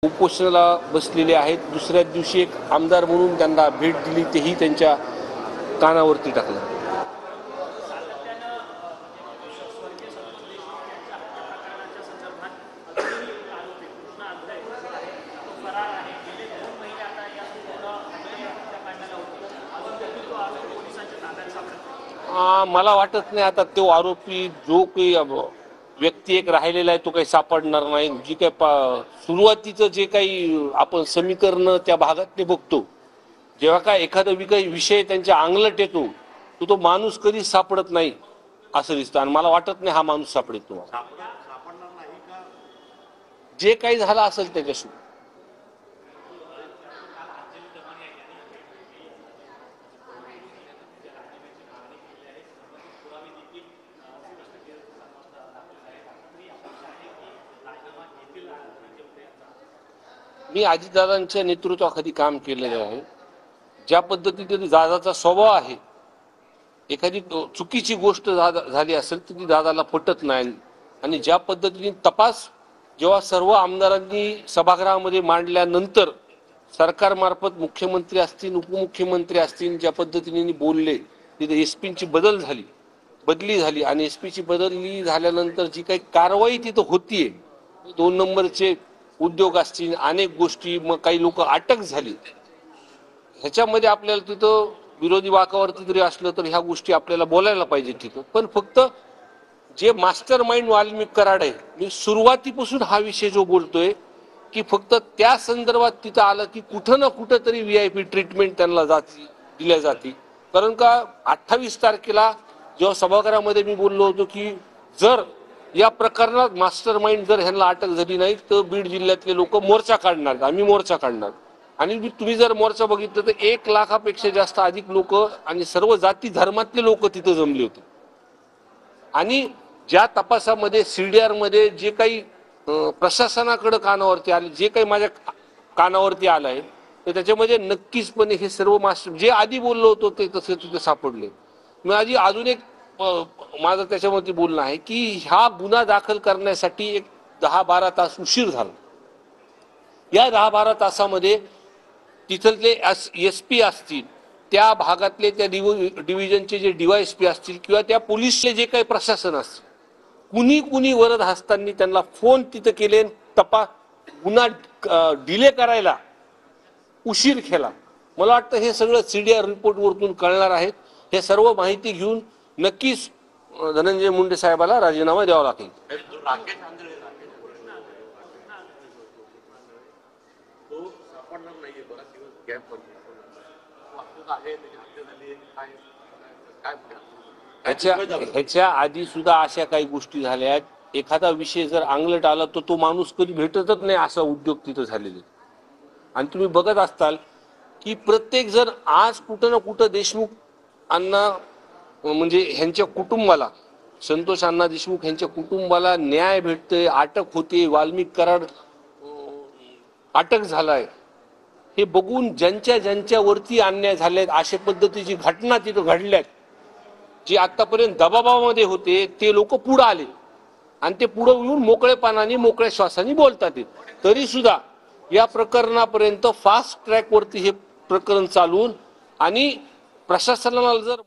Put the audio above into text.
उपोषणाला बसलेले आहेत। दुसऱ्या दिवशी एक आमदार म्हणून त्यांना भेट दिली, तेही त्यांच्या कानावरती टाकलं। मला वाटत नाही आता तो आरोपी जो काही व्यक्ती एक राहिलेला आहे तो काही सापडणार नाही। जी काही सुरुवातीचं जे काही आपण समीकरण त्या भागातले बघतो, जेव्हा काय एखादा विषय त्यांच्या अंगलट येतो तो माणूस कधी सापडत नाही असं दिसतं। आणि मला वाटत नाही हा माणूस सापडेल तुम्हाला, जे काही झालं असेल त्याच्याशी। मी अजितदादांच्या नेतृत्वाखाली काम केलेलं आहे। ज्या पद्धतीने दादाचा स्वभाव आहे, एखादी चुकीची गोष्ट झाली असेल तर ती दादाला पटत नाही। आणि ज्या पद्धतीने तपास जेव्हा सर्व आमदारांनी सभागृहामध्ये मांडल्यानंतर सरकारमार्फत मुख्यमंत्री असतील, उपमुख्यमंत्री असतील, ज्या पद्धतीने बोलले, तिथे एसपीची बदली झाली आणि एसपीची बदली झाल्यानंतर जी काही कारवाई तिथं होतीये, 2 नंबरचे उद्योग असतील, अनेक गोष्टी, मग काही लोक अटक झाली, ह्याच्यामध्ये आपल्याला तिथं विरोधी वाकावरती जरी असलं तर ह्या गोष्टी आपल्याला बोलायला पाहिजे तिथं। पण फक्त जे मास्टर माइंड वाल्मिक कराड आहे, मी सुरुवातीपासून हा विषय जो बोलतोय की फक्त त्या संदर्भात तिथं आलं की कुठं ना कुठं तरी VIP ट्रीटमेंट त्यांना दिल्या जाते। कारण का 28 तारखेला जेव्हा सभागृहामध्ये मी बोललो होतो की जर या प्रकरणात मास्टर माइंड जर ह्यांना अटक झाली नाही तर बीड जिल्ह्यातले लोक मोर्चा काढणार, आम्ही मोर्चा काढणार। आणि तुम्ही जर मोर्चा बघितलं तर 1 लाखापेक्षा जास्त अधिक लोक आणि सर्व जाती धर्मातले लोक तिथं जमले होते। आणि ज्या तपासामध्ये CDR मध्ये जे काही प्रशासनाकडे कानावरती आले, जे काही माझ्या कानावरती आलंय, तर त्याच्यामध्ये नक्कीचपणे हे सर्व मास्टर जे आधी बोललो होतो ते तसे तिथे सापडले। माझी अजून एक माझं त्याच्यामध्ये बोलणं आहे की हा गुन्हा दाखल करण्यासाठी एक 10-12 तास उशीर झाला। या 10-12 तासामध्ये तिथले SP असतील, त्या भागातले त्या डिव्हिजनचे जे DYSP असतील किंवा त्या पोलीसचे जे काही प्रशासन असतील, कुणी वरद हस्तांनी त्यांना फोन तिथं केले, गुन्हा डिले करायला उशीर केला। मला वाटतं हे सगळं CDR रिपोर्ट वरतून कळणार आहे। हे सर्व माहिती घेऊन नक्कीच धनंजय मुंडे साहेबाला राजीनामा द्यावा लागेल। ह्याच्या आधी सुद्धा अशा काही गोष्टी झाल्या आहेत। एखादा विषय जर अंगलट आला तर तो माणूस कधी भेटतच नाही, असा उद्योग तिथं झालेले। आणि तुम्ही बघत असताल की प्रत्येक जण आज कुठं ना कुठं देशमुख अण्णा म्हणजे ह्यांच्या कुटुंबाला, संतोष अण्णा देशमुख यांच्या कुटुंबाला न्याय भेटतोय, अटक होते, वाल्मिक कराड अटक झालाय, हे बघून ज्यांच्या वरती अन्याय झालेत, अशा पद्धतीची घटना तिथं घडल्यात, जे आतापर्यंत दबावामध्ये होते ते लोक पुढे आले आणि ते पुढे येऊन मोकळेपणाने मोकळ्या श्वासाने बोलतात। तरी सुद्धा या प्रकरणापर्यंत फास्ट ट्रॅक वरती हे प्रकरण चालून आणि प्रशासनाला जर